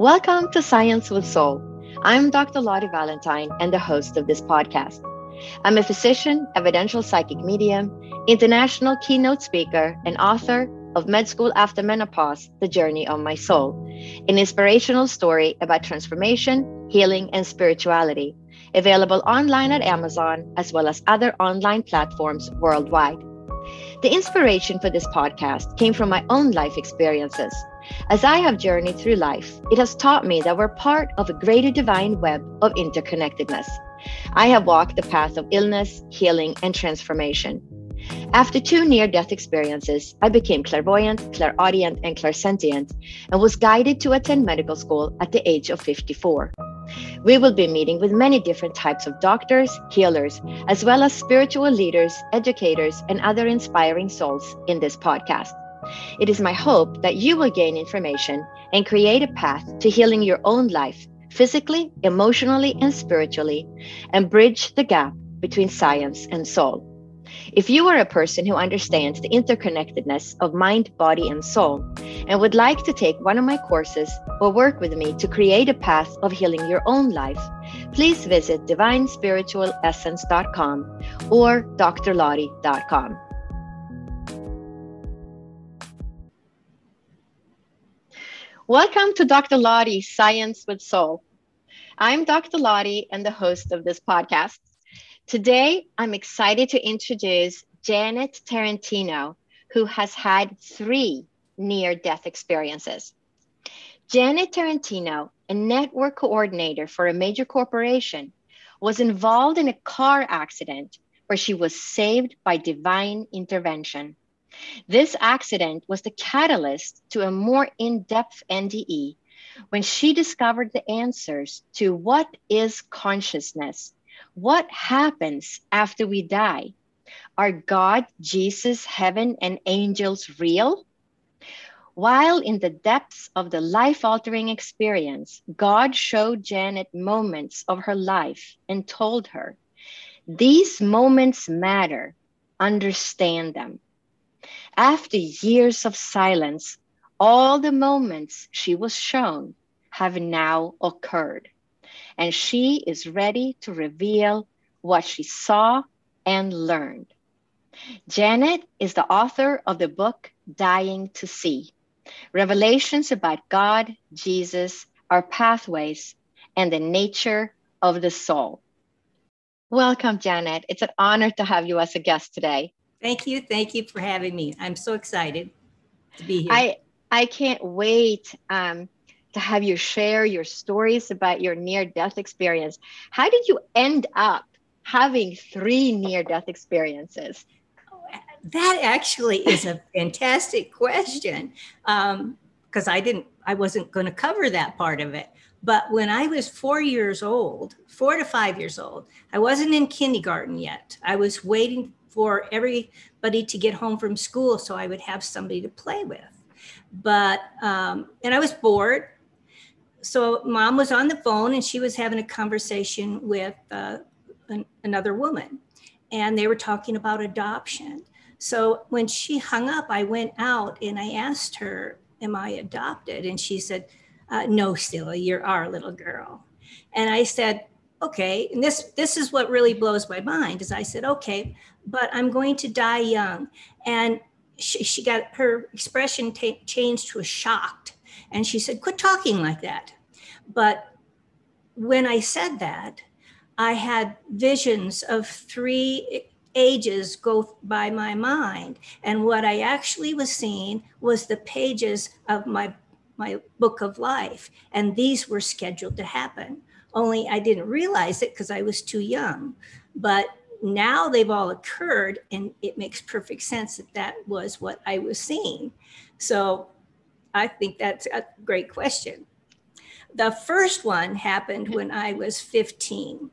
Welcome to Science with Soul. I'm Dr. Lottie Valentine and the host of this podcast. I'm a physician, evidential psychic medium, international keynote speaker, and author of Med School After Menopause, The Journey of My Soul, an inspirational story about transformation, healing, and spirituality, available online at Amazon as well as other online platforms worldwide. The inspiration for this podcast came from my own life experiences. As I have journeyed through life, it has taught me that we're part of a greater divine web of interconnectedness. I have walked the path of illness, healing, and transformation. After two near-death experiences, I became clairvoyant, clairaudient, and clairsentient, and was guided to attend medical school at the age of 54. We will be meeting with many different types of doctors, healers, as well as spiritual leaders, educators, and other inspiring souls in this podcast. It is my hope that you will gain information and create a path to healing your own life, physically, emotionally, and spiritually, and bridge the gap between science and soul. If you are a person who understands the interconnectedness of mind, body, and soul, and would like to take one of my courses or work with me to create a path of healing your own life, please visit divinespiritualessence.com or drlottie.com. Welcome to Dr. Lottie, Science with Soul. I'm Dr. Lottie and the host of this podcast. Today, I'm excited to introduce Janet Tarantino, who has had 3 near-death experiences. Janet Tarantino, a network coordinator for a major corporation, was involved in a car accident where she was saved by divine intervention. This accident was the catalyst to a more in-depth NDE when she discovered the answers to what is consciousness. What happens after we die? Are God, Jesus, heaven, and angels real? While in the depths of the life-altering experience, God showed Janet moments of her life and told her, "These moments matter. Understand them." After years of silence, all the moments she was shown have now occurred, and she is ready to reveal what she saw and learned. Janet is the author of the book Dying to See, Revelations about God, Jesus, our pathways, and the nature of the soul. Welcome, Janet. It's an honor to have you as a guest today. Thank you. Thank you for having me. I'm so excited to be here. I can't wait to have you share your stories about your near-death experience. How did you end up having 3 near-death experiences? That actually is a fantastic question because I wasn't going to cover that part of it. But when I was 4 to 5 years old, I wasn't in kindergarten yet. I was waiting for everybody to get home from school so I would have somebody to play with. But, and I was bored. So Mom was on the phone and she was having a conversation with another woman, and they were talking about adoption. So when she hung up, I went out and I asked her, "Am I adopted?" And she said, "No, Stilla, you're our little girl." And I said, "Okay." And this is what really blows my mind is I said, "Okay, but I'm going to die young." And she got her expression changed to a shocked. And she said, "Quit talking like that." But when I said that, I had visions of 3 ages go by my mind. And what I actually was seeing was the pages of my book of life. And these were scheduled to happen. Only I didn't realize it because I was too young. But now they've all occurred, and it makes perfect sense that that was what I was seeing. So I think that's a great question. The first one happened when I was 15.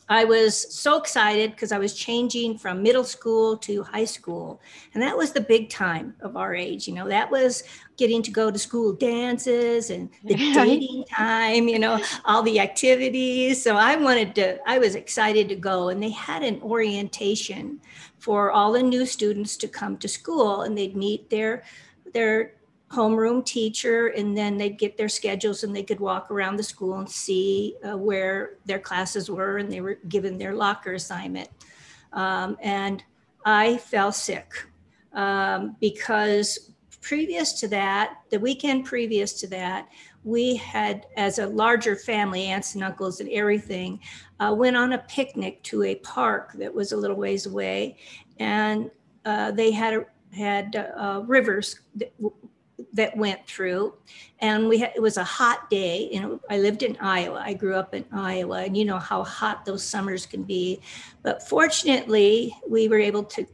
I was so excited because I was changing from middle school to high school. And that was the big time of our age. That was getting to go to school dances and the dating time, all the activities. So I was excited to go. And they had an orientation for all the new students to come to school, and they'd meet their homeroom teacher, and then they'd get their schedules and they could walk around the school and see where their classes were, and they were given their locker assignment. And I fell sick because previous to that, the weekend previous to that, we had, as a larger family, aunts and uncles and everything, went on a picnic to a park that was a little ways away, and they had rivers that went through, and it was a hot day, and I lived in Iowa. I grew up in Iowa, and you know how hot those summers can be. But fortunately, we were able to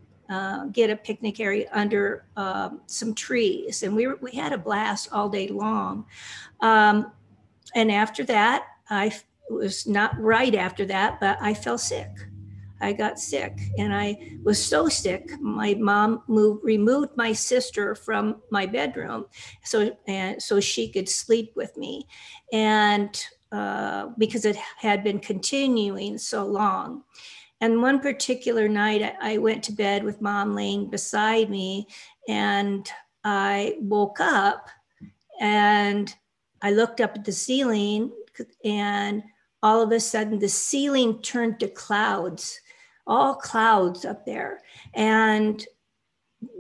get a picnic area under some trees, and we had a blast all day long. And after that, it was not right after that, but I fell sick. I got sick, and I was so sick. My mom removed my sister from my bedroom so she could sleep with me, and because it had been continuing so long. And one particular night, I went to bed with mom laying beside me, and I woke up and I looked up at the ceiling, and all of a sudden the ceiling turned to clouds, all clouds up there. And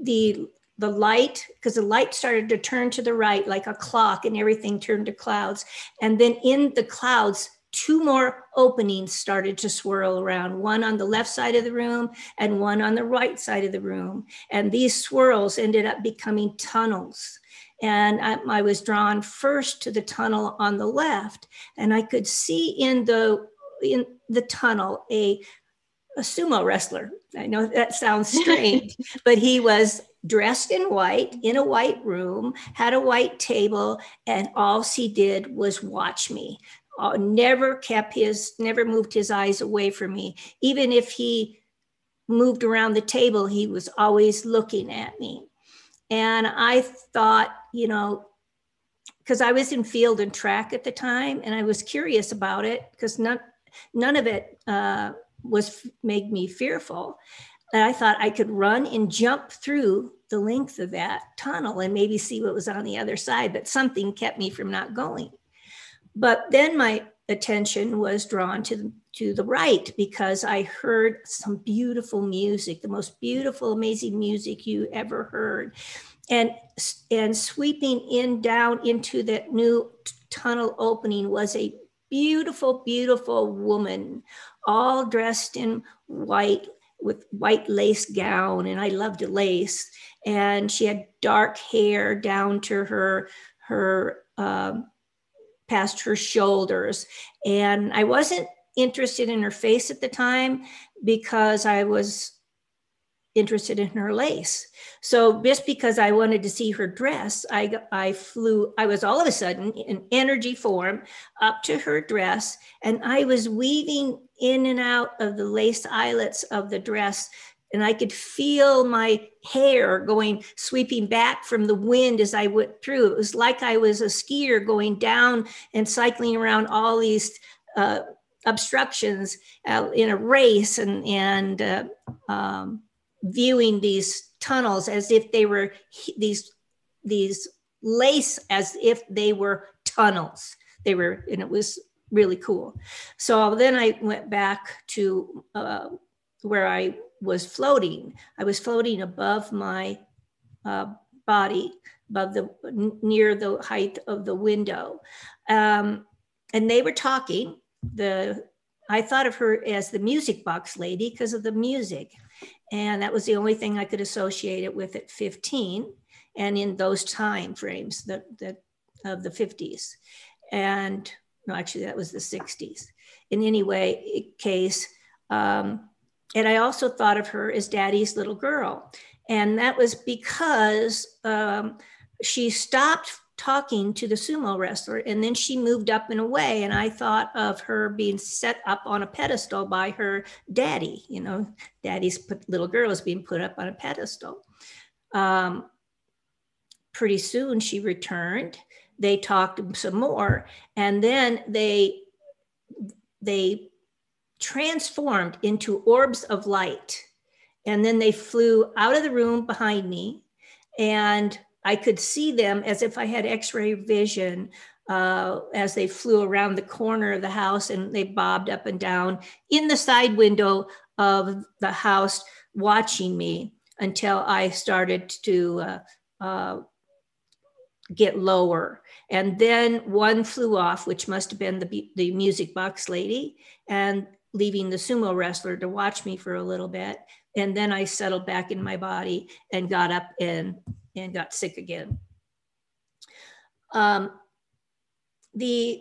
the light, because the light started to turn to the right like a clock, and everything turned to clouds. And then in the clouds, two more openings started to swirl around, one on the left side of the room and one on the right side of the room. And these swirls ended up becoming tunnels. And I was drawn first to the tunnel on the left, and I could see in the tunnel a sumo wrestler. I know that sounds strange, but he was dressed in white, in a white room, had a white table, and all he did was watch me. Never moved his eyes away from me. Even if he moved around the table, he was always looking at me. And I thought, you know, because I was in field and track at the time, and I was curious about it, because none of it made me fearful. And I thought I could run and jump through the length of that tunnel and maybe see what was on the other side, but something kept me from not going. But then my attention was drawn to the right, because I heard some beautiful music, the most beautiful, amazing music you ever heard. And sweeping down into that new tunnel opening was a beautiful, beautiful woman, all dressed in white, with white lace gown, and I loved lace. And she had dark hair down to her past her shoulders. And I wasn't interested in her face at the time, because I was interested in her lace. So just because I wanted to see her dress, I was all of a sudden in energy form up to her dress, and I was weaving in and out of the lace eyelets of the dress, and I could feel my hair sweeping back from the wind as I went through. It was like I was a skier going down and cycling around all these obstructions in a race, and viewing these tunnels as if they were these lace, as if they were tunnels. And it was really cool. So then I went back to where I was floating. I was floating above my body, near the height of the window. And they were talking. I thought of her as the music box lady because of the music. And that was the only thing I could associate it with at 15, and in those time frames of the 50s. And no, actually that was the 60s. In any case, and I also thought of her as Daddy's little girl. And that was because she stopped talking to the sumo wrestler, and then she moved up and away, and I thought of her being set up on a pedestal by her daddy. You know, daddy's little girl is being put up on a pedestal. Pretty soon she returned. They talked some more, and then they transformed into orbs of light, and then they flew out of the room behind me, and I could see them as if I had x-ray vision as they flew around the corner of the house, and they bobbed up and down in the side window of the house, watching me until I started to get lower. And then one flew off, which must have been the music box lady, and leaving the sumo wrestler to watch me for a little bit. And then I settled back in my body and got up and got sick again. The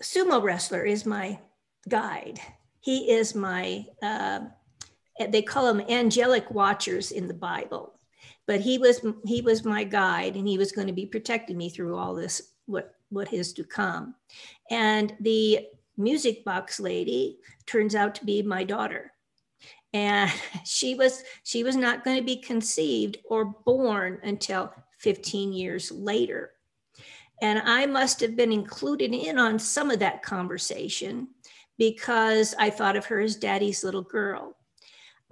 sumo wrestler is my guide. He is my, they call them angelic watchers in the Bible. But he was my guide, and he was going to be protecting me through all this, what is to come. And the music box lady turns out to be my daughter. And she was not going to be conceived or born until 15 years later. And I must have been included in on some of that conversation because I thought of her as daddy's little girl.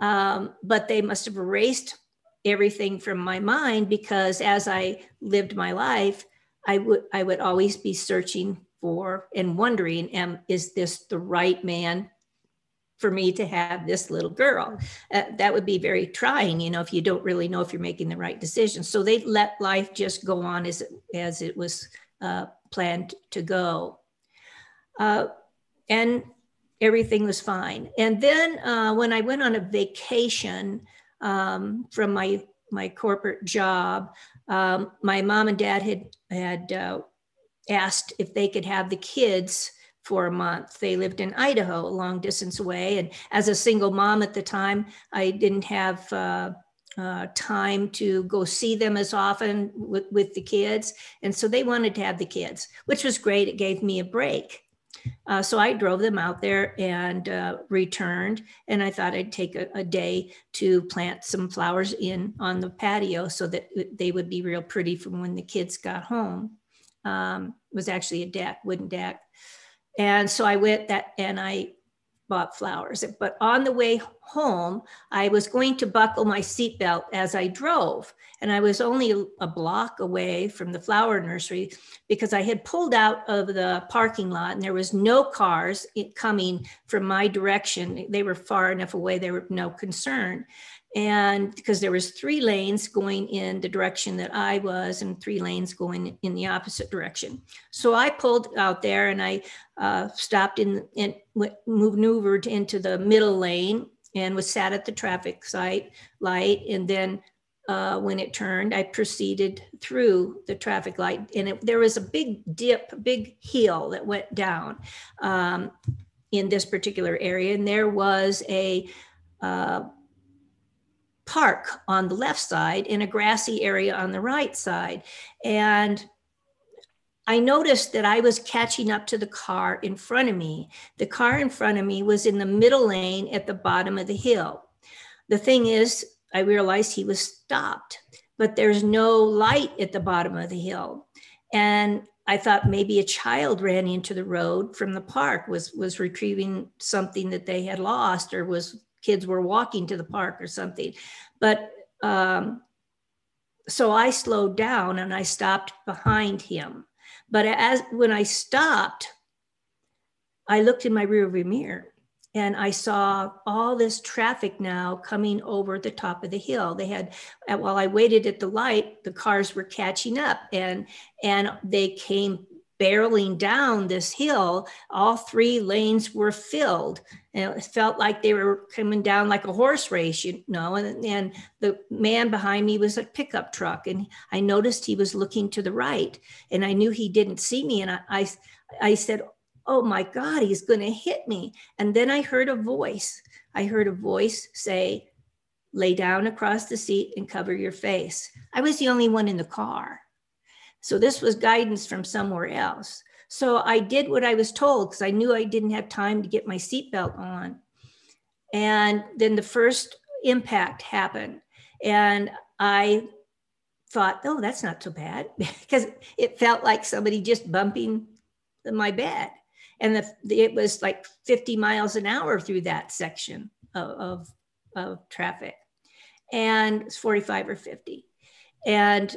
But they must have erased everything from my mind, because as I lived my life, I would always be searching for and wondering, is this the right man for me to have this little girl? That would be very trying, if you don't really know if you're making the right decision. So they let life just go on as it was planned to go. And everything was fine. And then when I went on a vacation from my corporate job, my mom and dad had asked if they could have the kids for a month. They lived in Idaho, a long distance away. And as a single mom at the time, I didn't have time to go see them as often with the kids. And so they wanted to have the kids, which was great. It gave me a break. So I drove them out there and returned. And I thought I'd take a day to plant some flowers on the patio so that they would be real pretty from when the kids got home. It was actually a wooden deck. And so I went and I bought flowers. But on the way home, I was going to buckle my seatbelt as I drove. And I was only a block away from the flower nursery because I had pulled out of the parking lot and there was no cars coming from my direction. They were far enough away, they were no concern. And because there was 3 lanes going in the direction that I was and 3 lanes going in the opposite direction. So I pulled out there and I stopped and maneuvered into the middle lane and was sat at the traffic light. And then when it turned, I proceeded through the traffic light. And there was a big dip, a big hill that went down in this particular area. And there was a park on the left side and a grassy area on the right side. And I noticed that I was catching up to the car in front of me. The car in front of me was in the middle lane at the bottom of the hill. The thing is, I realized he was stopped, but there's no light at the bottom of the hill. And I thought maybe a child ran into the road from the park, was retrieving something that they had lost, or kids were walking to the park or something. But so I slowed down and I stopped behind him. But when I stopped, I looked in my rearview mirror and I saw all this traffic now coming over the top of the hill. While I waited at the light, the cars were catching up and they came barreling down this hill. All 3 lanes were filled. And it felt like they were coming down like a horse race, and the man behind me was a pickup truck. And I noticed he was looking to the right and I knew he didn't see me. And I said, oh my God, he's going to hit me. And then I heard a voice. Say, lay down across the seat and cover your face. I was the only one in the car. So this was guidance from somewhere else. So I did what I was told because I knew I didn't have time to get my seatbelt on. And then the first impact happened. And I thought, oh, that's not so bad, because it felt like somebody just bumping my bed. And it was like 50 miles an hour through that section of traffic. And it's 45 or 50. And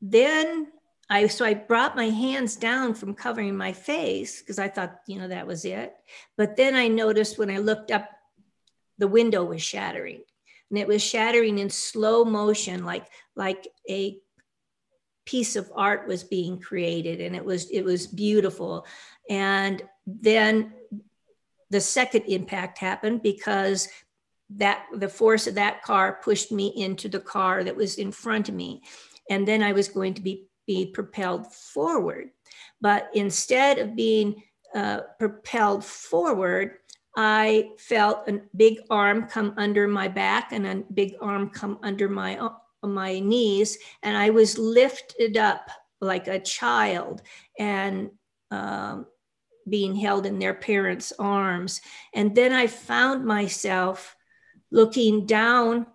then I brought my hands down from covering my face because I thought, that was it. But then I noticed when I looked up, the window was shattering, and it was shattering in slow motion, like a piece of art was being created, and it was beautiful. And then the second impact happened because the force of that car pushed me into the car that was in front of me. And then I was going to be propelled forward. But instead of being propelled forward, I felt a big arm come under my back and a big arm come under my knees. And I was lifted up like a child and being held in their parents' arms. And then I found myself looking down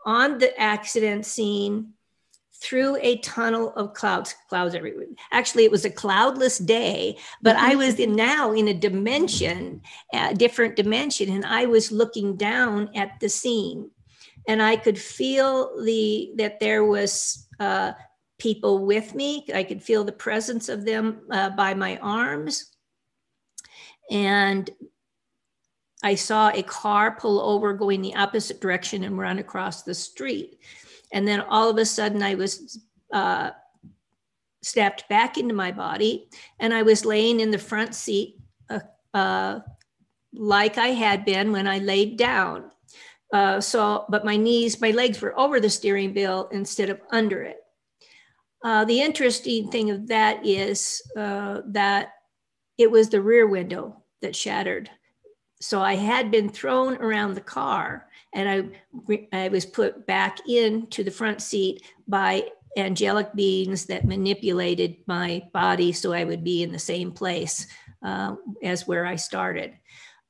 on the accident scene through a tunnel of clouds everywhere. Actually, it was a cloudless day, but I was now in a different dimension, and I was looking down at the scene, and I could feel that there was people with me. I could feel the presence of them by my arms. And I saw a car pull over going the opposite direction and run across the street. And then all of a sudden I was snapped back into my body, and I was laying in the front seat like I had been when I laid down. But my legs were over the steering wheel instead of under it. The interesting thing of that is that it was the rear window that shattered. So I had been thrown around the car, and I was put back into the front seat by angelic beings that manipulated my body so I would be in the same place as where I started.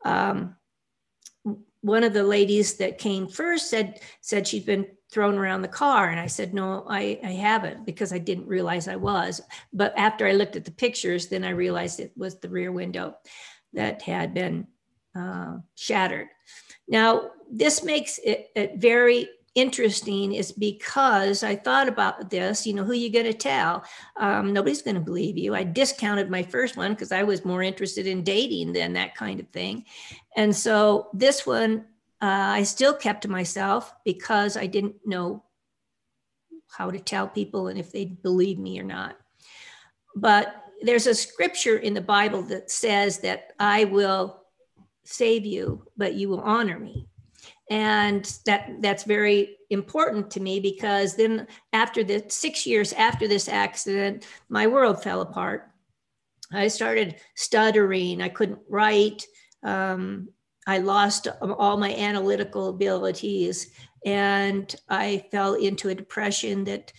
One of the ladies that came first said she'd been thrown around the car. And I said, no, I haven't, because I didn't realize I was. But after I looked at the pictures, then I realized it was the rear window that had been shattered. Now, this makes it very interesting, is because I thought about this, who you going to tell? Nobody's going to believe you. I discounted my first one because I was more interested in dating than that kind of thing. And so this one, I still kept to myself because I didn't know how to tell people and if they'd believe me or not. But there's a scripture in the Bible that says that I will save you, but you will honor me. And that's very important to me, because then after 6 years after this accident, my world fell apart. I started stuttering. I couldn't write. I lost all my analytical abilities, and I fell into a depression that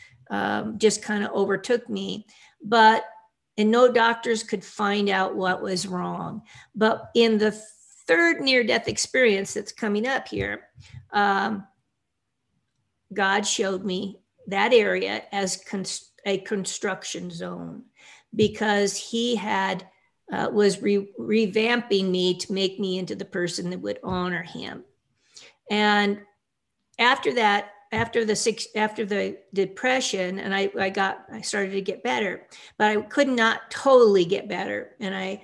just kind of overtook me. And no doctors could find out what was wrong. But in the third near-death experience that's coming up here, God showed me that area as a construction zone, because he was revamping me to make me into the person that would honor him. And after that, after the depression, and I started to get better, but I could not totally get better. And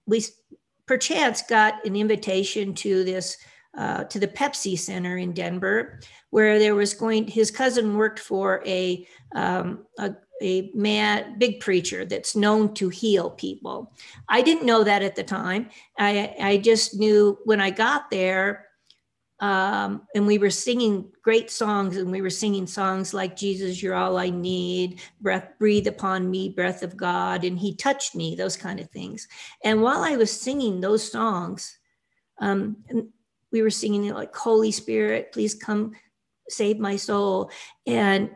we perchance got an invitation to this to the Pepsi Center in Denver, where his cousin worked for a big preacher that's known to heal people. I didn't know that at the time. I just knew when I got there, and we were singing great songs, and we were singing songs like Jesus, You're All I Need, Breathe Upon Me, Breath of God, and He Touched Me, those kind of things. And while I was singing those songs, we were singing like, Holy Spirit, please come save my soul. And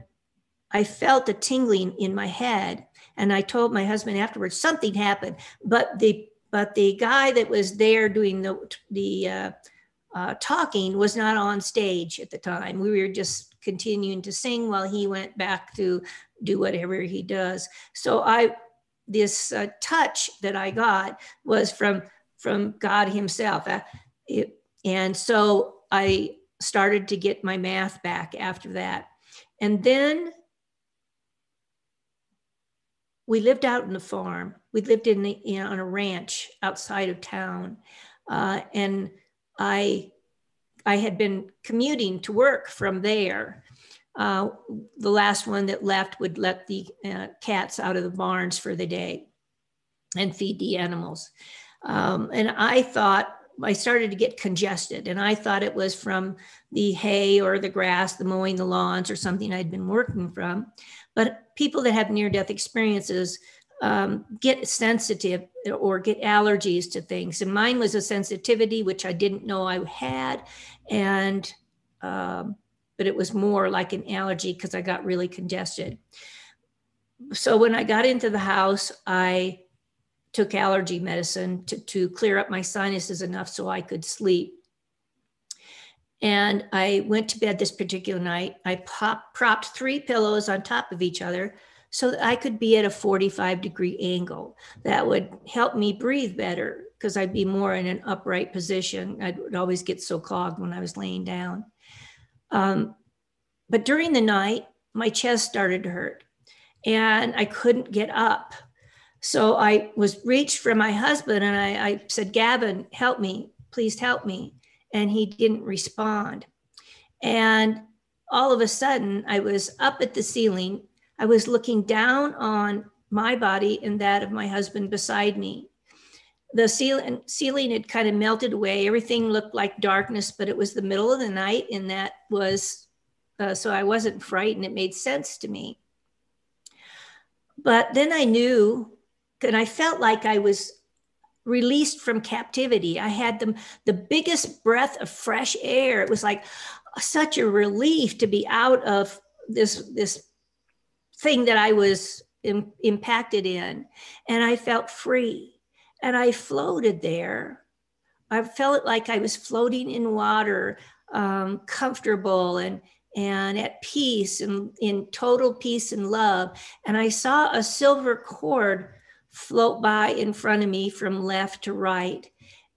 I felt a tingling in my head. And I told my husband afterwards, something happened. But the guy that was there doing the talking was not on stage at the time. We were just continuing to sing while he went back to do whatever he does. So this touch that I got was from God himself. And so I started to get my math back after that. And then we lived out in the farm. We lived on a ranch outside of town. And I had been commuting to work from there. The last one that left would let the cats out of the barns for the day and feed the animals. And I started to get congested, and I thought it was from the hay or the grass, the mowing the lawns or something I'd been working from. But people that have near-death experiences get sensitive or get allergies to things. And mine was a sensitivity, which I didn't know I had. And, but it was more like an allergy because I got really congested. So when I got into the house, I took allergy medicine to clear up my sinuses enough so I could sleep. And I went to bed this particular night. I propped 3 pillows on top of each other so that I could be at a 45-degree angle. That would help me breathe better because I'd be more in an upright position. I would always get so clogged when I was laying down. But during the night, my chest started to hurt and I couldn't get up. So I reached for my husband and I said, Gavin, help me, please help me. And he didn't respond. And all of a sudden I was up at the ceiling. I was looking down on my body and that of my husband beside me. The ceiling had kind of melted away. Everything looked like darkness, but it was the middle of the night. And that was, so I wasn't frightened. It made sense to me. But then I knew, and I felt like I was released from captivity. I had the biggest breath of fresh air. It was like such a relief to be out of this thing that I was impacted in. And I felt free. And I floated there. I felt like I was floating in water, comfortable and at peace and in total peace and love. And I saw a silver cord float by in front of me from left to right.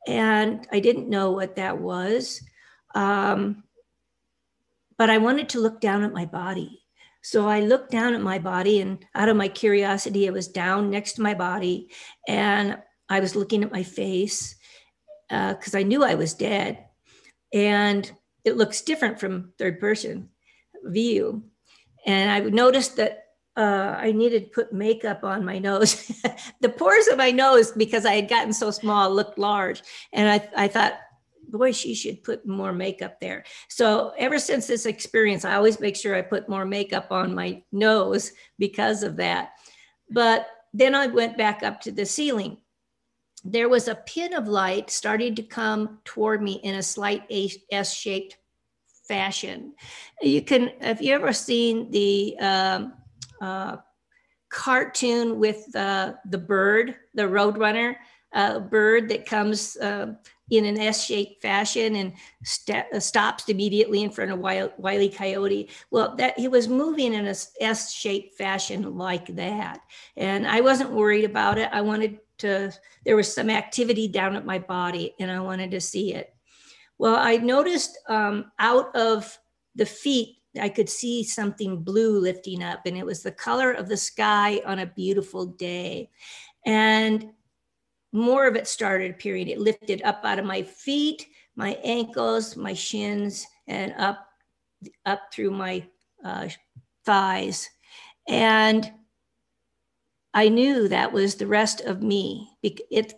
And I didn't know what that was. But I wanted to look down at my body. So I looked down at my body, and out of my curiosity, I was down next to my body and I was looking at my face because I knew I was dead. And it looks different from third person view. And I noticed that I needed to put makeup on my nose. The pores of my nose, because I had gotten so small, looked large. And I thought, boy, she should put more makeup there. So ever since this experience, I always make sure I put more makeup on my nose because of that. But then I went back up to the ceiling. There was a pin of light starting to come toward me in a slight S-shaped fashion. Have you ever seen the cartoon with the bird, the Roadrunner bird that comes in an S-shaped fashion and stops immediately in front of Wile E. Coyote? Well, he was moving in a S-shaped fashion like that. And I wasn't worried about it. There was some activity down at my body and I wanted to see it. Well, I noticed out of the feet, I could see something blue lifting up, and it was the color of the sky on a beautiful day. And more of it started appearing. It lifted up out of my feet, my ankles, my shins, and up through my thighs. And I knew that was the rest of me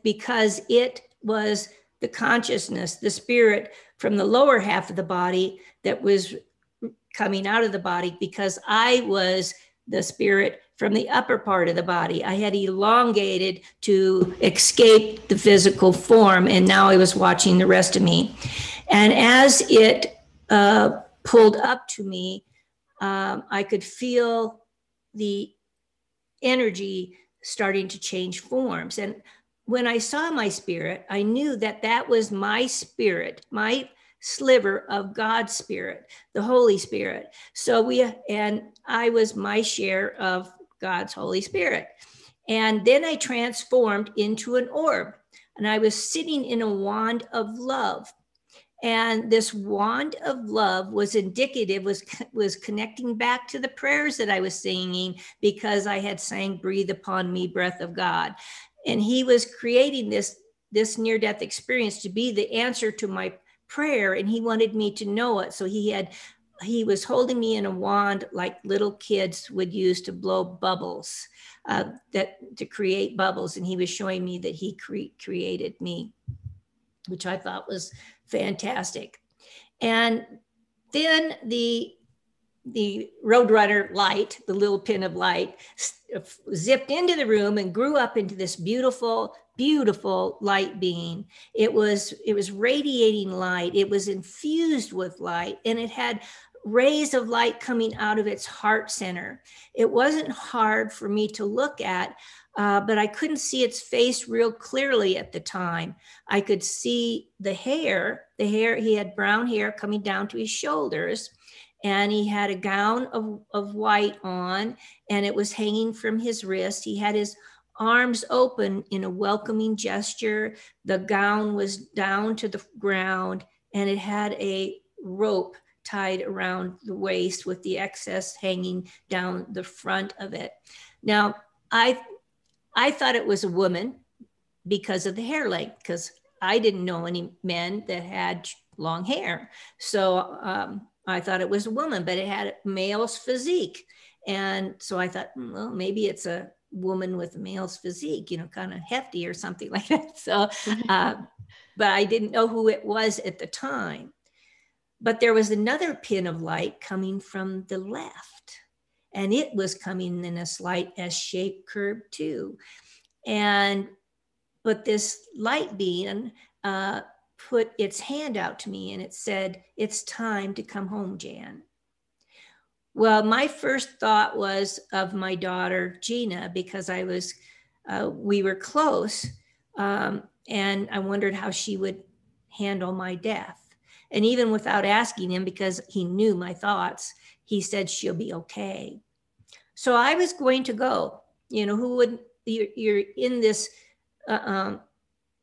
because it was the consciousness, the spirit from the lower half of the body that was coming out of the body, because I was the spirit from the upper part of the body. I had elongated to escape the physical form, and now I was watching the rest of me. And as it pulled up to me, I could feel the energy starting to change forms. And when I saw my spirit, I knew that that was my spirit, my sliver of God's spirit, the Holy Spirit. And I was my share of God's Holy Spirit. And then I transformed into an orb, and I was sitting in a wand of love. And this wand of love was indicative, was connecting back to the prayers that I was singing, because I had sang "Breathe Upon Me, Breath of God." And he was creating this near-death experience to be the answer to my prayer, and he wanted me to know it. So he was holding me in a wand like little kids would use to blow bubbles, to create bubbles. And he was showing me that he created me, which I thought was fantastic. And then the Roadrunner light, the little pin of light, zipped into the room and grew up into this beautiful, beautiful light being. It was radiating light. It was infused with light, and it had rays of light coming out of its heart center. It wasn't hard for me to look at, but I couldn't see its face real clearly at the time. I could see the hair. He had brown hair coming down to his shoulders, and he had a gown of white on, and it was hanging from his wrist. He had his arms open in a welcoming gesture. The gown was down to the ground, and it had a rope tied around the waist with the excess hanging down the front of it. Now, I thought it was a woman because of the hair length, because I didn't know any men that had long hair. So I thought it was a woman, but it had a male's physique. And so I thought, well, maybe it's a woman with a male's physique, kind of hefty or something like that. So, but I didn't know who it was at the time. But there was another pin of light coming from the left, and it was coming in a slight S-shaped curve too. But this light being put its hand out to me, and it said, "It's time to come home, Jan." Well, my first thought was of my daughter, Gina, because we were close, and I wondered how she would handle my death. And even without asking him, because he knew my thoughts, he said, "She'll be okay." So I was going to go. You're in this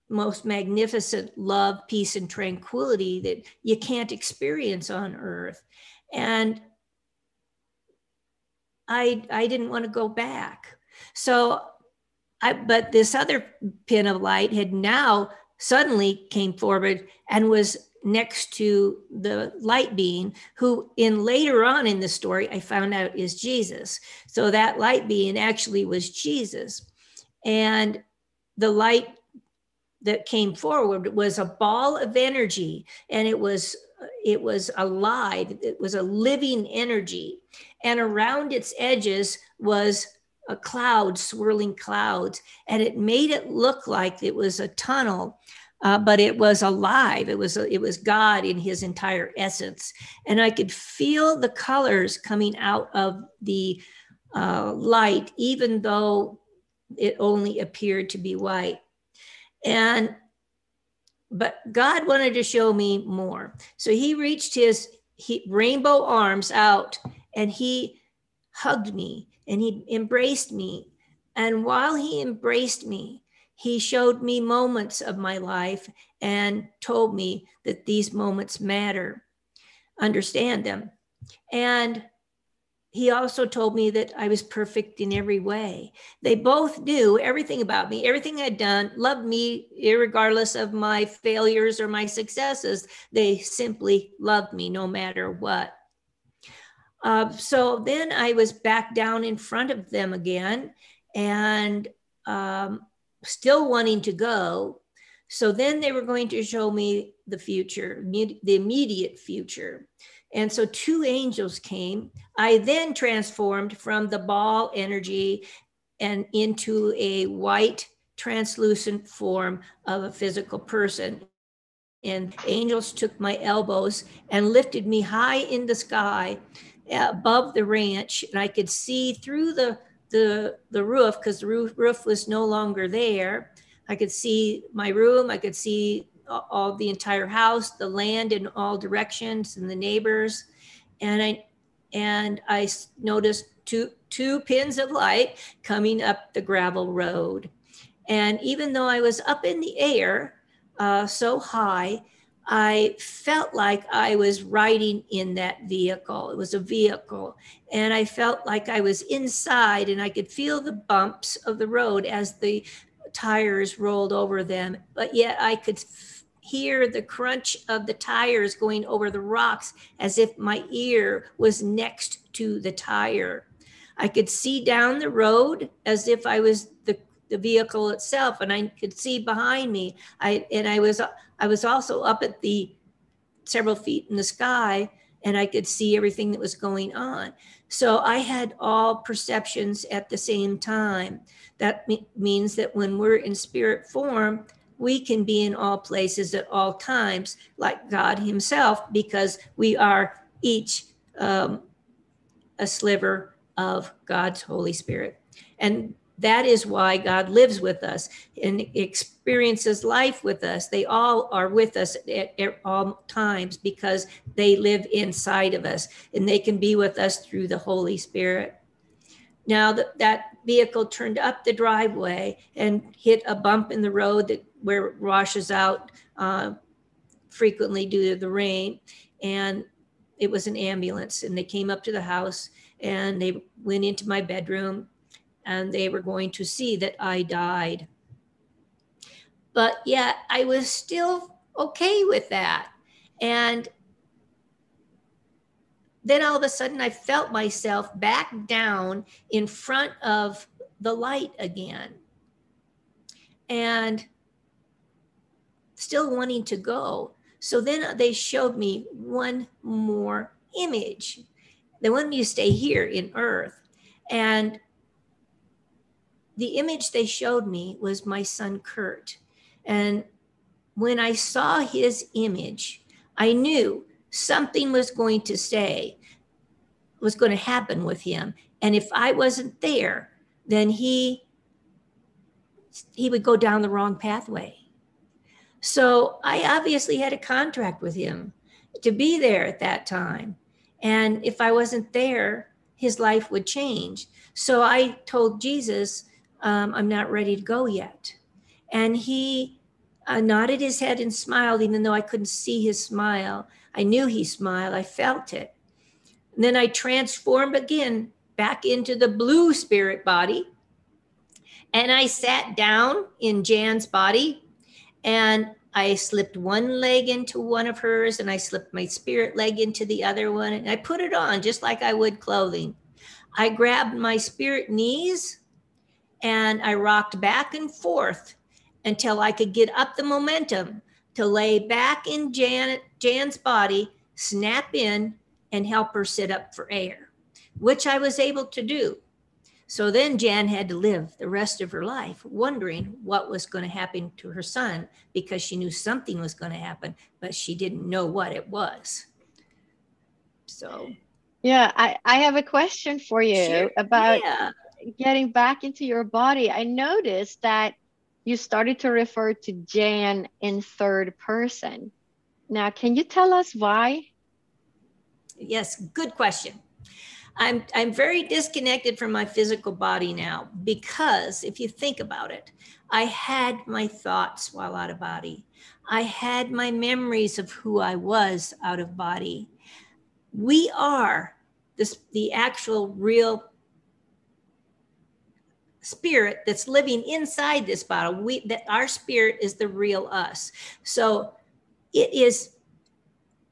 most magnificent love, peace, and tranquility that you can't experience on earth. And I didn't want to go back. But this other pin of light had now suddenly came forward and was next to the light being, who later on in the story, I found out is Jesus. So that light being actually was Jesus. And the light that came forward was a ball of energy, and it was alive. It was a living energy. And around its edges was a cloud, swirling clouds, and it made it look like it was a tunnel, but it was alive. It was God in his entire essence. And I could feel the colors coming out of the light, even though it only appeared to be white. But God wanted to show me more. So he reached his rainbow arms out, and he hugged me, and he embraced me. And while he embraced me, he showed me moments of my life and told me that these moments matter. Understand them. And he also told me that I was perfect in every way. They both knew everything about me, everything I'd done, loved me, regardless of my failures or my successes. They simply loved me no matter what. So then I was back down in front of them again, and still wanting to go. So then they were going to show me the future, the immediate future. And so two angels came. I then transformed from the ball energy and into a white translucent form of a physical person. And angels took my elbows and lifted me high in the sky above the ranch. And I could see through the roof, because the roof was no longer there. I could see my room. I could see all the entire house, the land in all directions, and the neighbors. And I noticed two pins of light coming up the gravel road. And even though I was up in the air so high, I felt like I was riding in that vehicle. It was a vehicle. And I felt like I was inside and I could feel the bumps of the road as the tires rolled over them. But yet I could hear the crunch of the tires going over the rocks as if my ear was next to the tire. I could see down the road as if I was the vehicle itself, and I could see behind me. I was also up at the several feet in the sky, and I could see everything that was going on. So I had all perceptions at the same time. That means that when we're in spirit form, we can be in all places at all times, like God Himself, because we are each a sliver of God's Holy Spirit. And that is why God lives with us and experiences life with us. They all are with us at all times because they live inside of us, and they can be with us through the Holy Spirit. Now that vehicle turned up the driveway and hit a bump in the road where it washes out frequently due to the rain. And it was an ambulance, and they came up to the house and they went into my bedroom, and they were going to see that I died. But yet I was still okay with that. And then all of a sudden I felt myself back down in front of the light again, and still wanting to go. So then they showed me one more image. They wanted me to stay here in Earth. And the image they showed me was my son, Kurt. And when I saw his image, I knew something was going to happen with him. And if I wasn't there, then he would go down the wrong pathway. So I obviously had a contract with him to be there at that time. And if I wasn't there, his life would change. So I told Jesus, I'm not ready to go yet. And he nodded his head and smiled, even though I couldn't see his smile. I knew he smiled. I felt it. And then I transformed again back into the blue spirit body. And I sat down in Jan's body, and I slipped one leg into one of hers, and I slipped my spirit leg into the other one, and I put it on just like I would clothing. I grabbed my spirit knees and I rocked back and forth until I could get up the momentum to lay back in Jan's body, snap in, and help her sit up for air, which I was able to do. So then Jan had to live the rest of her life wondering what was going to happen to her son, because she knew something was going to happen, but she didn't know what it was. So. Yeah, I have a question for you Sure. about Yeah. getting back into your body. I noticed that you started to refer to Jan in third person. Now, can you tell us why? Yes, good question. I'm very disconnected from my physical body now, because if you think about it, I had my thoughts while out of body. I had my memories of who I was out of body. We are the actual real spirit that's living inside this body. That our spirit is the real us. So it is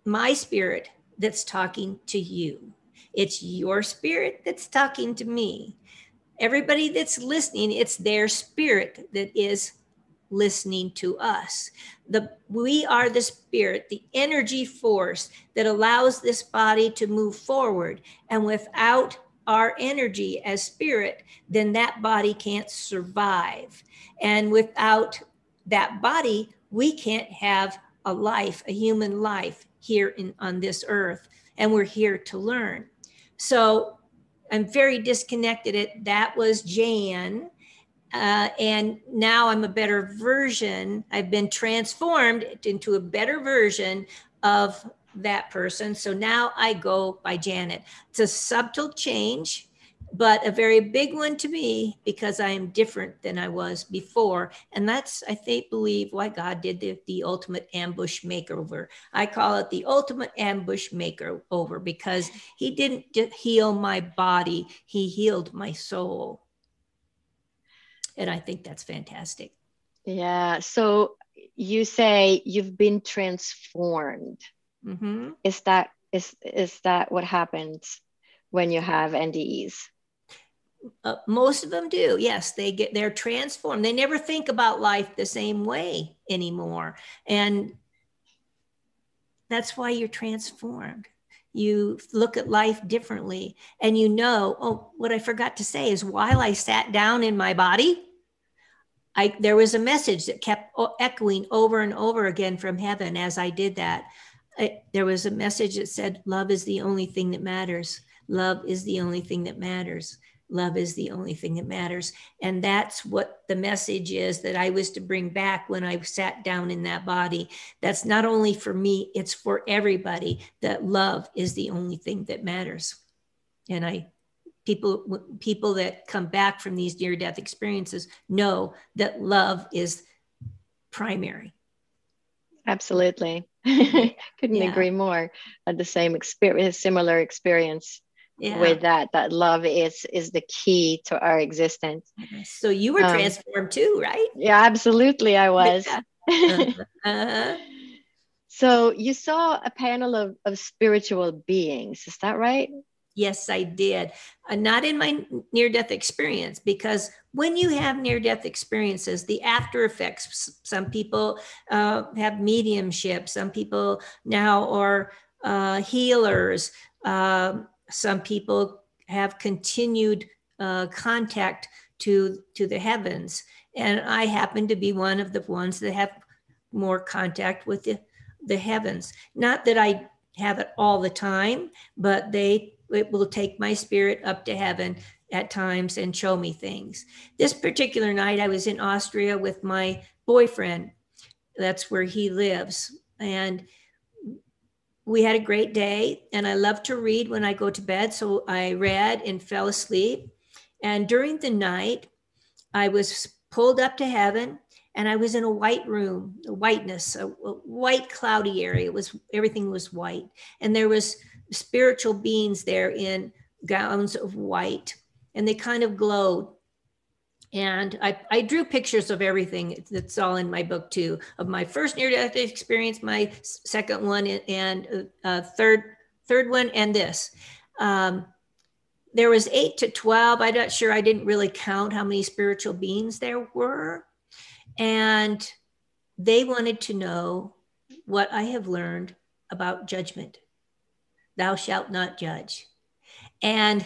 my spirit that's talking to you. It's your spirit that's talking to me. Everybody that's listening, it's their spirit that is listening to us. We are the spirit, the energy force that allows this body to move forward. And without our energy as spirit, then that body can't survive. And without that body, we can't have a life, a human life here on this earth. And we're here to learn. So I'm very disconnected. That was Jan. And now I'm a better version. I've been transformed into a better version of that person. So now I go by Janet. It's a subtle change. but a very big one to me because I am different than I was before. And that's, I think, believe why God did the ultimate ambush makeover. I call it the ultimate ambush makeover because he didn't heal my body, he healed my soul. And I think that's fantastic. Yeah. So you say you've been transformed. Mm-hmm. Is that what happens when you have NDEs? Most of them do. Yes, they're transformed. They never think about life the same way anymore. And that's why you're transformed. You look at life differently. And oh, what I forgot to say is while I sat down in my body, there was a message that kept echoing over and over again from heaven as I did that. There was a message that said, love is the only thing that matters. Love is the only thing that matters. Love is the only thing that matters. And that's what the message is that I was to bring back when I sat down in that body. That's not only for me, it's for everybody, that love is the only thing that matters. And people that come back from these near-death experiences know that love is primary. Absolutely. Couldn't agree more. The same experience, similar experience with that love is the key to our existence. So you were transformed too, right? Yeah, absolutely. I was. So you saw a panel of spiritual beings. Is that right? Yes, I did. Not in my near-death experience, because when you have near-death experiences, the after effects, some people have mediumship, some people now are healers, some people have continued contact to the heavens. And I happen to be one of the ones that have more contact with the heavens. Not that I have it all the time, but it will take my spirit up to heaven at times and show me things. This particular night, I was in Austria with my boyfriend. That's where he lives. And we had a great day. And I love to read when I go to bed. So I read and fell asleep. And during the night, I was pulled up to heaven. And I was in a white room, a whiteness, a white cloudy area. Everything was white. And there was spiritual beings there in gowns of white, and they kind of glowed. And I drew pictures of everything. That's all in my book too, of my first near-death experience, my second one, and third one, and this. There was 8 to 12. I'm not sure. I didn't really count how many spiritual beings there were. And they wanted to know what I have learned about judgment. Thou shalt not judge. And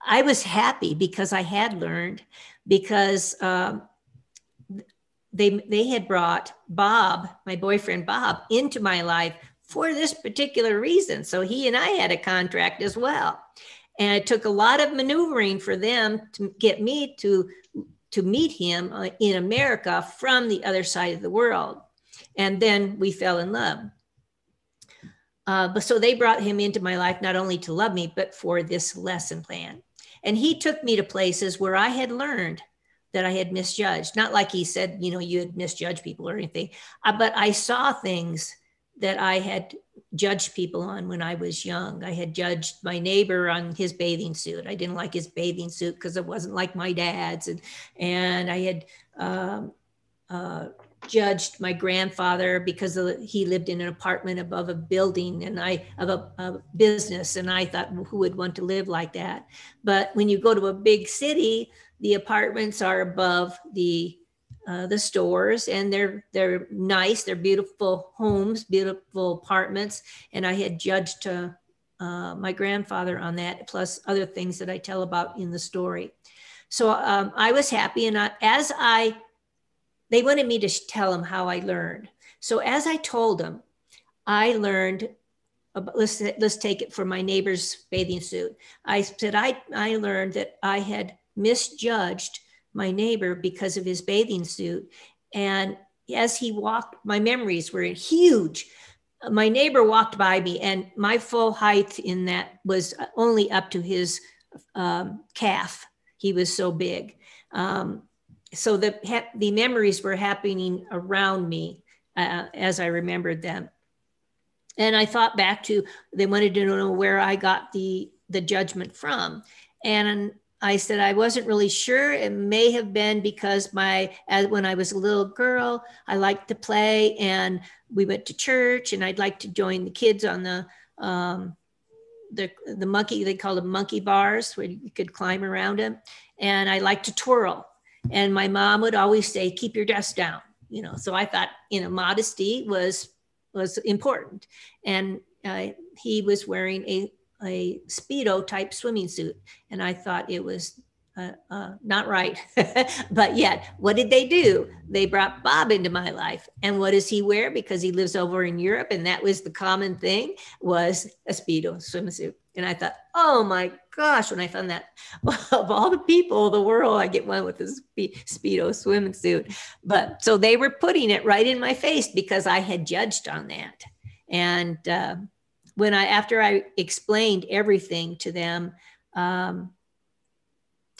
I was happy because I had learned, because they had brought Bob, my boyfriend Bob, into my life for this particular reason. So he and I had a contract as well. And it took a lot of maneuvering for them to get me to meet him in America from the other side of the world. And then we fell in love. But so they brought him into my life, not only to love me, but for this lesson plan. And he took me to places where I had learned that I had misjudged. Not like he said, you had misjudged people or anything, but I saw things that I had judged people on when I was young. I had judged my neighbor on his bathing suit. I didn't like his bathing suit because it wasn't like my dad's. And I had judged my grandfather because he lived in an apartment above a building and of a business. And I thought, well, who would want to live like that? But when you go to a big city, the apartments are above the stores, and they're nice. They're beautiful homes, beautiful apartments. And I had judged my grandfather on that, plus other things that I tell about in the story. So I was happy. And they wanted me to tell them how I learned. So as I told them, I learned, let's take it for my neighbor's bathing suit. I said, I learned that I had misjudged my neighbor because of his bathing suit. And as he walked, my memories were huge. My neighbor walked by me, and my full height in that was only up to his calf. He was so big. So the memories were happening around me as I remembered them. And I thought back to, they wanted to know where I got the judgment from. And I said, I wasn't really sure. It may have been because when I was a little girl, I liked to play and we went to church and I'd like to join the kids on the monkey, they called them monkey bars where you could climb around them. And I liked to twirl. And my mom would always say, keep your dress down. So I thought, modesty was important. And he was wearing a Speedo type swimming suit. And I thought it was not right. But yet, what did they do? They brought Bob into my life. And what does he wear? Because he lives over in Europe. And that was the common thing, was a Speedo swimsuit. And I thought, oh my gosh, when I found that, of all the people in the world, I get one with a Speedo swimsuit. But so they were putting it right in my face because I had judged on that. And after I explained everything to them,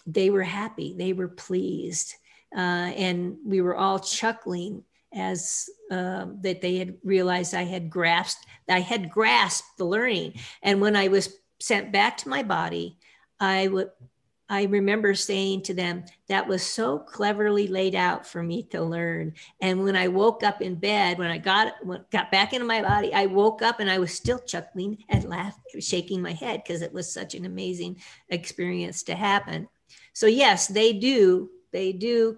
they were happy, they were pleased. And we were all chuckling as that they had realized I had grasped the learning. And when I was sent back to my body, I remember saying to them, that was so cleverly laid out for me to learn. And when I woke up in bed, when I got back into my body, I woke up and I was still chuckling and laughing, shaking my head, because it was such an amazing experience to happen. So yes, they do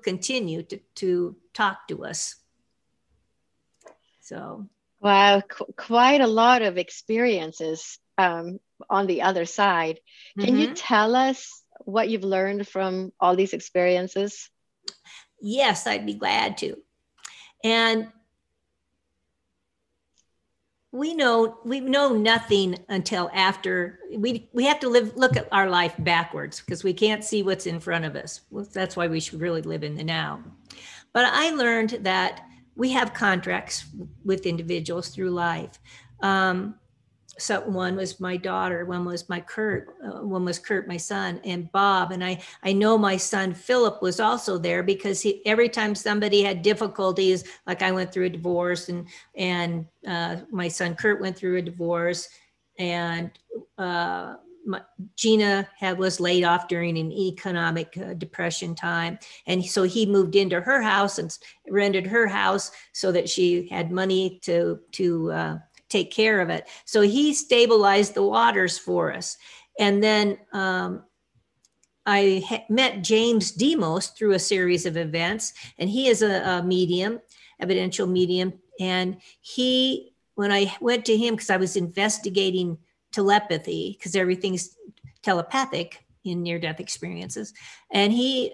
continue to talk to us. So. Wow, quite a lot of experiences on the other side. Can you tell us what you've learned from all these experiences? Yes, I'd be glad to. And we know nothing until after we have to look at our life backwards, because we can't see what's in front of us. Well, that's why we should really live in the now. But I learned that we have contracts with individuals through life. So one was my daughter, one was Kurt, my son, and Bob. And I know my son Philip was also there, because every time somebody had difficulties, like I went through a divorce, and my son Kurt went through a divorce, and Gina was laid off during an economic depression time. And so he moved into her house and rented her house so that she had money to take care of it. So he stabilized the waters for us. And then I met James Demos through a series of events, and he is a medium, evidential medium. And when I went to him, because I was investigating telepathy, because everything's telepathic in near-death experiences, and he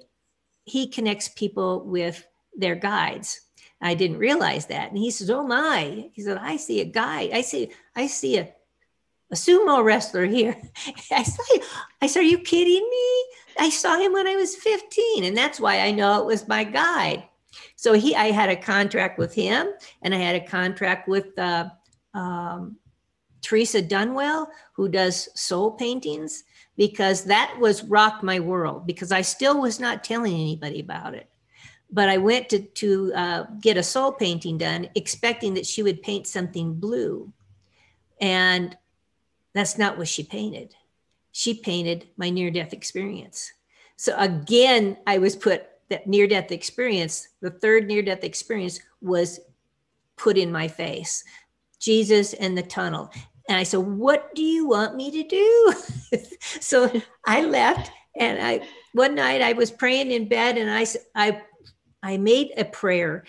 connects people with their guides. I didn't realize that. And he says, oh my, he said, I see a guy. I see a sumo wrestler here. I said, are you kidding me? I saw him when I was 15. And that's why I know it was my guide. So I had a contract with him, and I had a contract with Teresa Dunwell, who does soul paintings, because that rocked my world, because I still was not telling anybody about it. But I went to get a soul painting done, expecting that she would paint something blue. And that's not what she painted. She painted my near-death experience. So again, I was put that near-death experience, the third near-death experience, was put in my face. Jesus and the tunnel. And I said, what do you want me to do? So I left, and one night I was praying in bed, and I made a prayer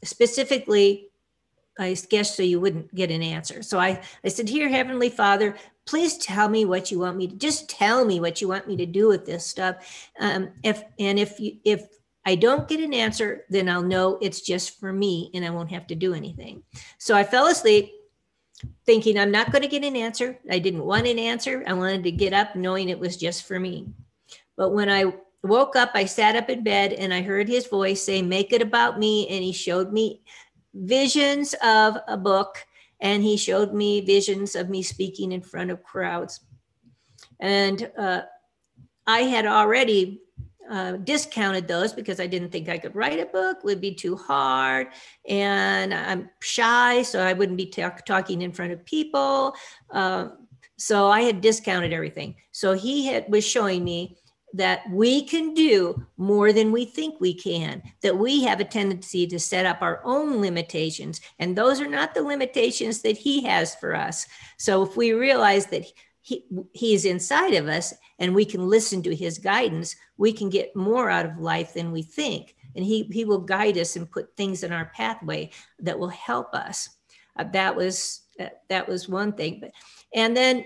specifically, I guess, so you wouldn't get an answer. So I said, "Dear Heavenly Father, please tell me what you want me to, just tell me what you want me to do with this stuff. If I don't get an answer, then I'll know it's just for me and I won't have to do anything." So I fell asleep thinking I'm not going to get an answer. I didn't want an answer. I wanted to get up knowing it was just for me. But when I woke up, I sat up in bed and I heard his voice say, "Make it about me." And he showed me visions of a book, and he showed me visions of me speaking in front of crowds. And I had already discounted those because I didn't think I could write a book, would be too hard. And I'm shy, so I wouldn't be talking in front of people. So I had discounted everything. So he was showing me that we can do more than we think we can, that we have a tendency to set up our own limitations. And those are not the limitations that he has for us. So if we realize that he's inside of us and we can listen to his guidance, we can get more out of life than we think. And he will guide us and put things in our pathway that will help us. That was one thing. And then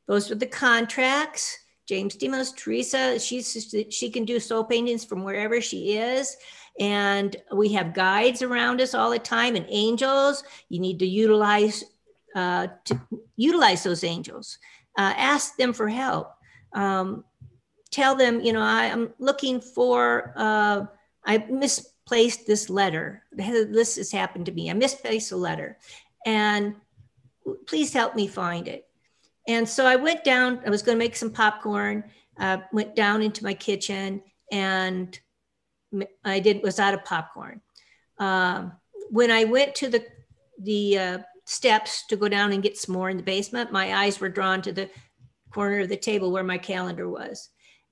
those were the contracts. James Demos, Teresa, she can do soul paintings from wherever she is. And we have guides around us all the time, and angels. You need to utilize those angels. Ask them for help. Tell them, I'm looking for, I misplaced this letter. This has happened to me. I misplaced a letter, and please help me find it. And so I went down, I was going to make some popcorn, went down into my kitchen, and was out of popcorn. When I went to the steps to go down and get some more in the basement, my eyes were drawn to the corner of the table where my calendar was.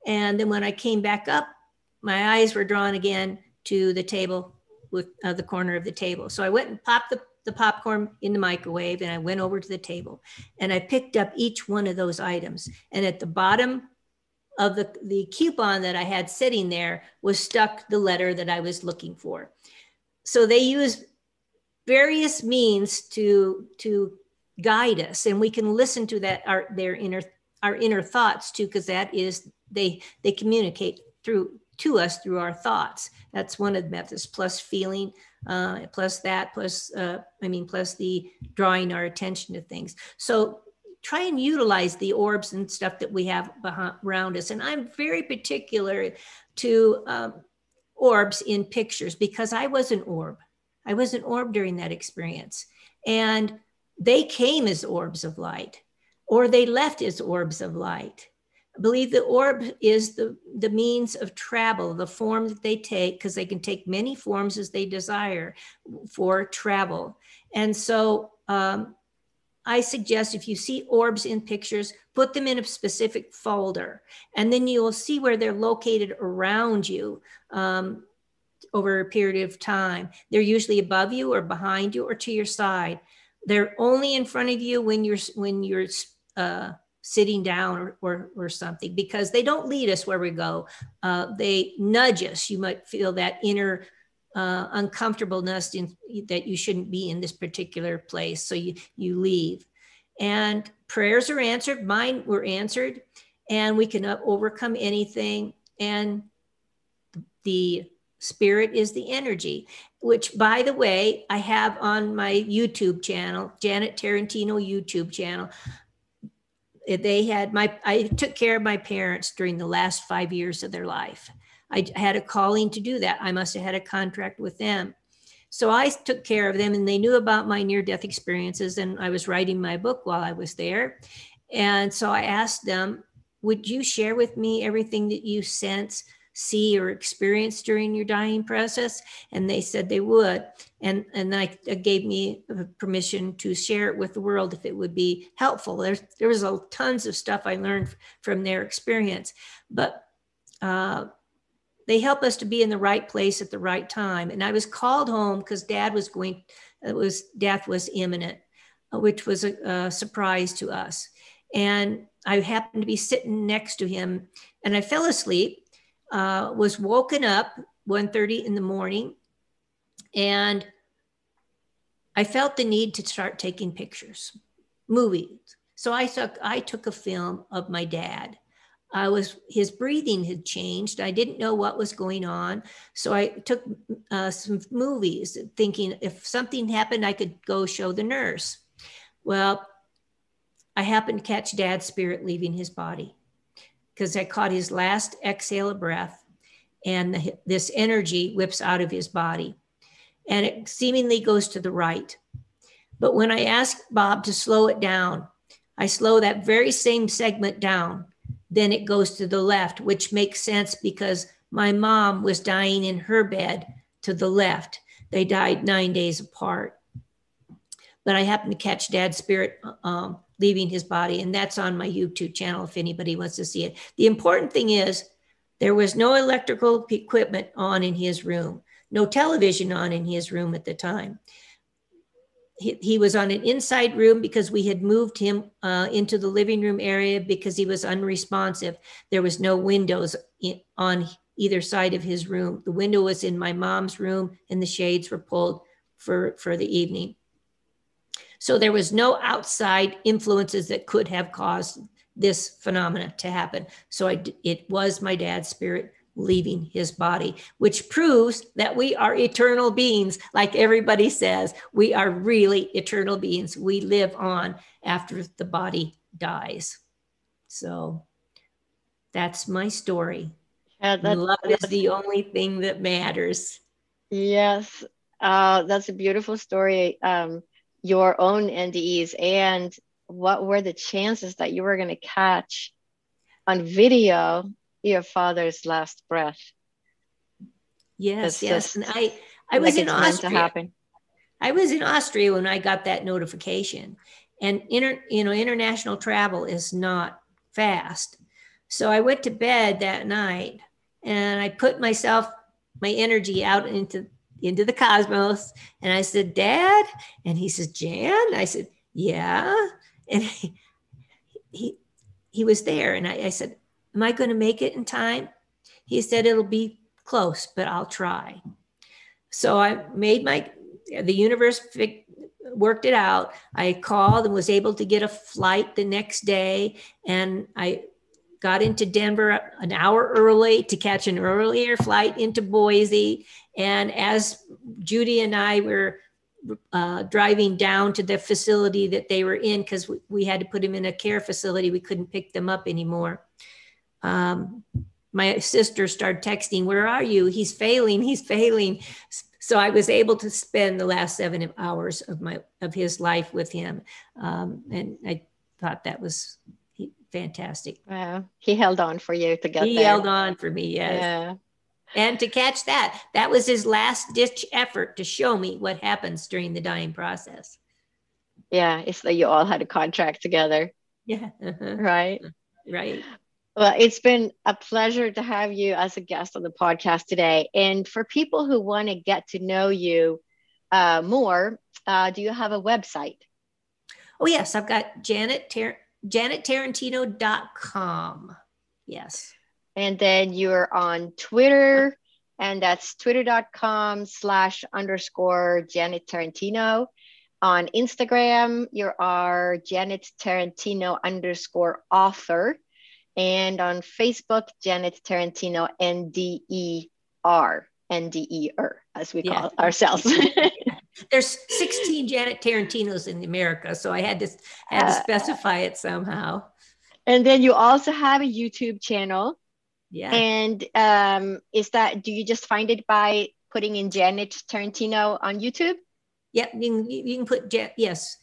And then when I came back up, my eyes were drawn again to the table with the corner of the table. So I went and popped the popcorn in the microwave, and I went over to the table and I picked up each one of those items. And at the bottom of the coupon that I had sitting there was stuck the letter that I was looking for. So they use various means to guide us, and we can listen to that, our inner thoughts too, because that is, they communicate to us through our thoughts. That's one of the methods, plus feeling, plus the drawing our attention to things. So try and utilize the orbs and stuff that we have around us. And I'm very particular to orbs in pictures, because I was an orb. I was an orb during that experience. And they came as orbs of light, or they left as orbs of light. I believe the orb is the means of travel, the form that they take, because they can take many forms as they desire for travel. And so I suggest, if you see orbs in pictures, put them in a specific folder, and then you will see where they're located around you over a period of time. They're usually above you or behind you or to your side. They're only in front of you when you're sitting down or something, because they don't lead us where we go. They nudge us. You might feel that inner uncomfortableness that you shouldn't be in this particular place. So you leave. And prayers are answered. Mine were answered. And we can overcome anything. And the spirit is the energy, which, by the way, I have on my YouTube channel, Janet Tarantino YouTube channel. I took care of my parents during the last 5 years of their life. I had a calling to do that. I must have had a contract with them. So I took care of them, and they knew about my near-death experiences, and I was writing my book while I was there. And so I asked them, would you share with me everything that you sense, see, or experience during your dying process? And they said they would. And that gave me permission to share it with the world if it would be helpful. There was tons of stuff I learned from their experience, but they help us to be in the right place at the right time. And I was called home because death was imminent, which was a surprise to us. And I happened to be sitting next to him, and I fell asleep, was woken up 1:30 in the morning, and I felt the need to start taking pictures, movies. So I took a film of my dad. His breathing had changed. I didn't know what was going on. So I took some movies, thinking if something happened, I could go show the nurse. Well, I happened to catch Dad's spirit leaving his body, because I caught his last exhale of breath, and this energy whips out of his body, and it seemingly goes to the right. But when I asked Bob to slow it down, I slow that very same segment down, then it goes to the left, which makes sense because my mom was dying in her bed to the left. They died 9 days apart. But I happened to catch Dad's spirit leaving his body, and that's on my YouTube channel if anybody wants to see it. The important thing is there was no electrical equipment on in his room, no television on in his room at the time. He was on an inside room because we had moved him into the living room area because he was unresponsive. There was no windows on either side of his room. The window was in my mom's room and the shades were pulled for the evening. So there was no outside influences that could have caused this phenomena to happen. So it was my dad's spirit leaving his body, which proves that we are eternal beings. Like everybody says, we are really eternal beings. We live on after the body dies. So that's my story. Love is the only thing that matters. Yes, that's a beautiful story. Your own NDEs, and what were the chances that you were going to catch on video your father's last breath? Yes, yes. And I was in Austria. I was in Austria when I got that notification, and international travel is not fast. So I went to bed that night and I put my energy out into the cosmos. And I said, Dad? And he says, Jan? I said, yeah. And he was there. And I said, am I going to make it in time? He said, it'll be close, but I'll try. So I made the universe worked it out. I called and was able to get a flight the next day. And I got into Denver an hour early to catch an earlier flight into Boise. And as Judy and I were driving down to the facility that they were in, because we had to put them in a care facility, we couldn't pick them up anymore. My sister started texting, where are you? He's failing, he's failing. So I was able to spend the last 7 hours of his life with him. And I thought that was fantastic. Wow. He held on for you to get there. He held on for me, yes. Yeah. And to catch that was his last ditch effort to show me what happens during the dying process. Yeah, it's like you all had a contract together. Yeah. Right? Right. Well, it's been a pleasure to have you as a guest on the podcast today. And for people who want to get to know you more, do you have a website? Oh, yes. I've got JanetTarantino.com. Yes. And then you're on Twitter, and that's twitter.com/_Janet Tarantino. On Instagram, you are Janet Tarantino _author. And on Facebook, Janet Tarantino NDER, as we call ourselves. There's 16 Janet Tarantinos in America, so I had to specify it somehow. And then you also have a YouTube channel. Yeah. And do you just find it by putting in Janet Tarantino on YouTube? Yeah, you can put, just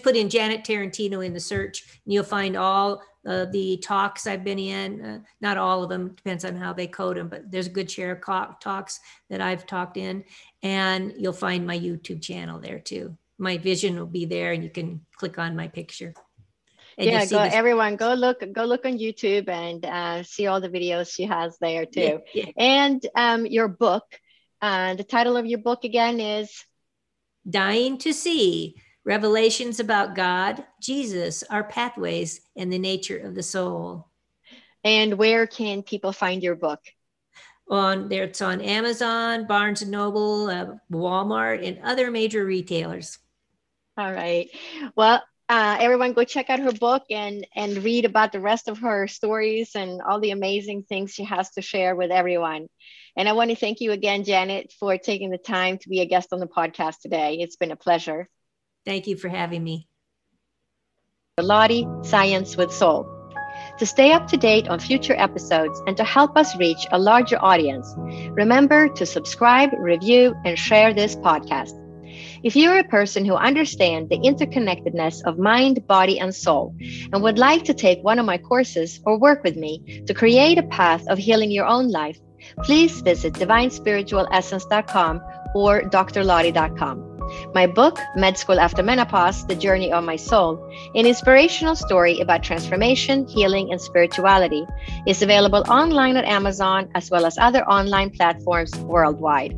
put in Janet Tarantino in the search, and you'll find all the talks I've been in. Not all of them, depends on how they code them, but there's a good share of talks that I've talked in, and you'll find my YouTube channel there too. My vision will be there, and you can click on my picture. And everyone go look on YouTube and see all the videos she has there too. Yeah. And your book, the title of your book again is Dying to See: Revelations about God, Jesus, Our Pathways, and the Nature of the Soul. And where can people find your book? It's on Amazon, Barnes & Noble, Walmart, and other major retailers. All right. Well, everyone go check out her book and read about the rest of her stories and all the amazing things she has to share with everyone. And I want to thank you again, Janet, for taking the time to be a guest on the podcast today. It's been a pleasure. Thank you for having me. Lottie, Science with Soul. To stay up to date on future episodes and to help us reach a larger audience, remember to subscribe, review, and share this podcast. If you're a person who understands the interconnectedness of mind, body, and soul, and would like to take one of my courses or work with me to create a path of healing your own life, please visit divinespiritualessence.com or drlottie.com. My book, Med School After Menopause, The Journey of My Soul, an inspirational story about transformation, healing, and spirituality, is available online at Amazon as well as other online platforms worldwide.